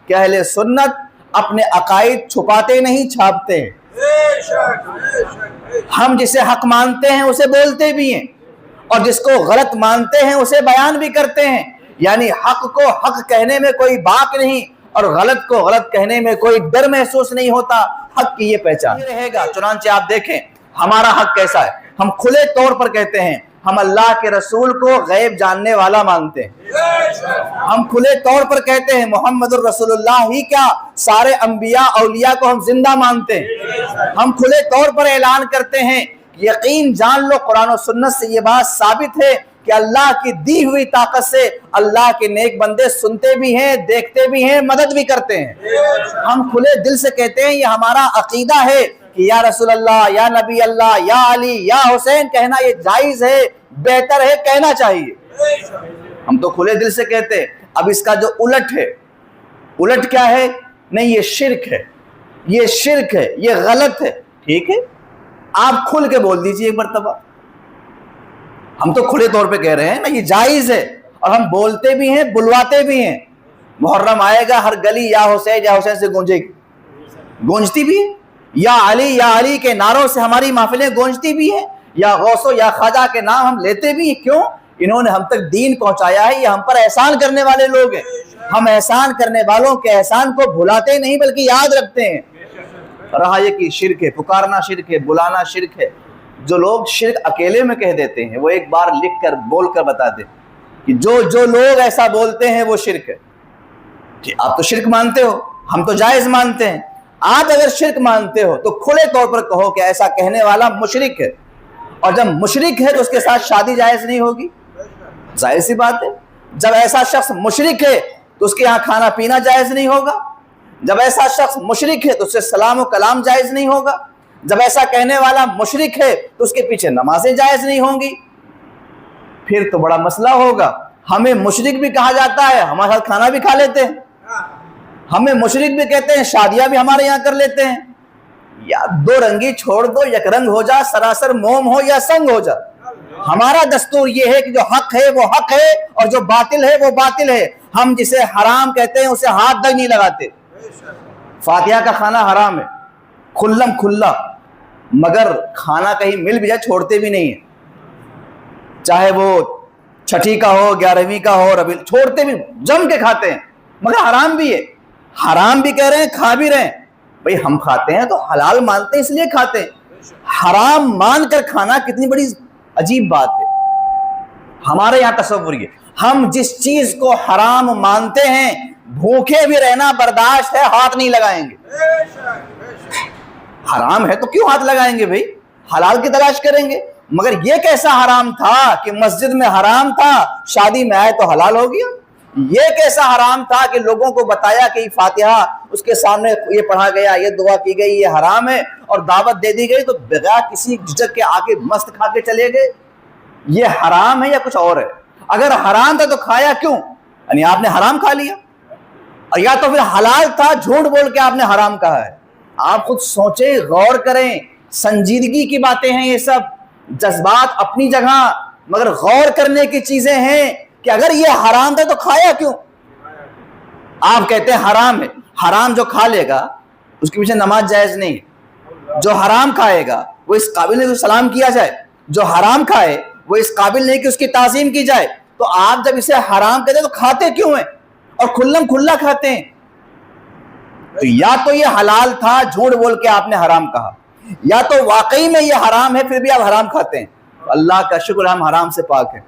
کہ اہل سنت اپنے عقائد چھپاتے نہیں، چھاپتے ہیں۔ ہم جسے حق مانتے ہیں اسے بولتے بھی ہیں، اور جس کو غلط مانتے ہیں اسے بیان بھی کرتے ہیں۔ یعنی حق کو حق کہنے میں کوئی باک نہیں، اور غلط کو غلط کہنے میں کوئی ڈر محسوس نہیں ہوتا۔ حق کی یہ پہچان رہے گا۔ چنانچہ آپ دیکھیں ہمارا حق کیسا ہے، ہم کھلے طور پر کہتے ہیں ہم اللہ کے رسول کو غیب جاننے والا مانتے ہیں۔ ہم کھلے طور پر کہتے ہیں محمد الرسول اللہ ہی کیا سارے انبیاء اولیاء کو ہم زندہ مانتے ہیں۔ ہم کھلے طور پر اعلان کرتے ہیں یقین جان لو قرآن و سنت سے یہ بات ثابت ہے کہ اللہ کی دی ہوئی طاقت سے اللہ کے نیک بندے سنتے بھی ہیں، دیکھتے بھی ہیں، مدد بھی کرتے ہیں۔ ہم کھلے دل سے کہتے ہیں یہ ہمارا عقیدہ ہے کہ یا رسول اللہ، یا نبی اللہ، یا علی، یا حسین کہنا یہ جائز ہے، بہتر ہے، کہنا چاہیے۔ ہم تو کھلے دل سے کہتے ہیں۔ اب اس کا جو الٹ ہے، الٹ کیا ہے؟ نہیں یہ شرک ہے، یہ شرک ہے، یہ غلط ہے۔ ٹھیک ہے، آپ کھل کے بول دیجئے ایک مرتبہ۔ ہم تو کھلے طور پہ کہہ رہے ہیں نا یہ جائز ہے، اور ہم بولتے بھی ہیں، بلواتے بھی ہیں۔ محرم آئے گا ہر گلی یا حسین سے گونجے گی، گونجتی بھی ہے۔ یا علی کے نعروں سے ہماری محفلیں گونجتی بھی ہیں، یا غوث و یا خواجہ کے نام ہم لیتے بھی ہیں۔ کیوں؟ انہوں نے ہم تک دین پہنچایا ہے، یہ ہم پر احسان کرنے والے لوگ ہیں۔ ہم احسان کرنے والوں کے احسان کو بھلاتے نہیں بلکہ یاد رکھتے ہیں۔ رہا یہ کہ شرک ہے، پکارنا شرک ہے، بلانا شرک ہے۔ جو لوگ شرک اکیلے میں کہہ دیتے ہیں وہ ایک بار لکھ کر بول کر بتا دیں کہ جو لوگ ایسا بولتے ہیں وہ شرک ہے۔ کہ آپ تو شرک مانتے ہو، ہم تو جائز مانتے ہیں۔ آپ اگر شرک مانتے ہو تو کھلے طور پر کہو کہ ایسا کہنے والا مشرک ہے، اور جب مشرک ہے تو اس کے ساتھ شادی جائز نہیں ہوگی، ظاہر سی بات ہے۔ جب ایسا شخص مشرک ہے تو اس کے یہاں کھانا پینا جائز نہیں ہوگا، جب ایسا شخص مشرک ہے تو اس سے سلام و کلام جائز نہیں ہوگا، جب ایسا کہنے والا مشرک ہے تو اس کے پیچھے نمازیں جائز نہیں ہوں گی۔ پھر تو بڑا مسئلہ ہوگا۔ ہمیں مشرک بھی کہا جاتا ہے، ہمارے ساتھ کھانا بھی کھا لیتے ہیں۔ ہمیں مشرک بھی کہتے ہیں، شادیاں بھی ہمارے یہاں کر لیتے ہیں۔ یا دو رنگی چھوڑ دو، یک رنگ ہو جا، سراسر موم ہو یا سنگ ہو جا۔ ہمارا دستور یہ ہے کہ جو حق ہے وہ حق ہے، اور جو باطل ہے وہ باطل ہے۔ ہم جسے حرام کہتے ہیں اسے ہاتھ تک نہیں لگاتے۔ فاتحہ کا کھانا حرام ہے کھلم کھلا، مگر کھانا کہیں مل بھی جائے چھوڑتے بھی نہیں ہیں، چاہے وہ چھٹی کا ہو، 11ویں کا ہو، ربیع، چھوڑتے بھی، جم کے کھاتے ہیں، مگر حرام بھی ہے۔ حرام بھی کہہ رہے ہیں، کھا بھی رہے ہیں۔ بھئی ہم کھاتے ہیں تو حلال مانتے ہیں اس لیے کھاتے ہیں۔ حرام مان کر کھانا کتنی بڑی عجیب بات ہے۔ ہمارے یہاں تصور یہ، ہم جس چیز کو حرام مانتے ہیں بھوکے بھی رہنا برداشت ہے، ہاتھ نہیں لگائیں گے۔ حرام ہے تو کیوں ہاتھ لگائیں گے بھئی؟ حلال کی تلاش کریں گے۔ مگر یہ کیسا حرام تھا کہ مسجد میں حرام تھا، شادی میں آئے تو حلال ہو گیا؟ یہ کیسا حرام تھا کہ لوگوں کو بتایا کہ یہ فاتحہ اس کے سامنے یہ پڑھا گیا، یہ دعا کی گئی، یہ حرام ہے، اور دعوت دے دی گئی تو بغیر کسی جھجک کے آگے مست کھا کے چلے گئے؟ یہ حرام ہے یا کچھ اور ہے؟ اگر حرام تھا تو کھایا کیوں؟ یعنی آپ نے حرام کھا لیا، اور یا تو پھر حلال تھا، جھوٹ بول کے آپ نے حرام کہا ہے۔ آپ خود سوچیں، غور کریں، سنجیدگی کی باتیں ہیں یہ سب، جذبات اپنی جگہ، مگر غور کرنے کی چیزیں ہیں کہ اگر یہ حرام تھا تو کھایا کیوں؟ آپ کہتے ہیں حرام ہے، حرام جو کھا لے گا اس کے پیچھے نماز جائز نہیں، جو حرام کھائے گا وہ اس قابل نہیں کہ سلام کیا جائے، جو حرام کھائے وہ اس قابل نہیں کہ اس کی تعظیم کی جائے۔ تو آپ جب اسے حرام کہتے ہیں تو کھاتے کیوں ہیں اور کھلم کھلا کھاتے ہیں؟ تو یا تو یہ حلال تھا، جھوٹ بول کے آپ نے حرام کہا، یا تو واقعی میں یہ حرام ہے پھر بھی آپ حرام کھاتے ہیں۔ اللہ کا شکر ہم حرام سے پاک ہیں۔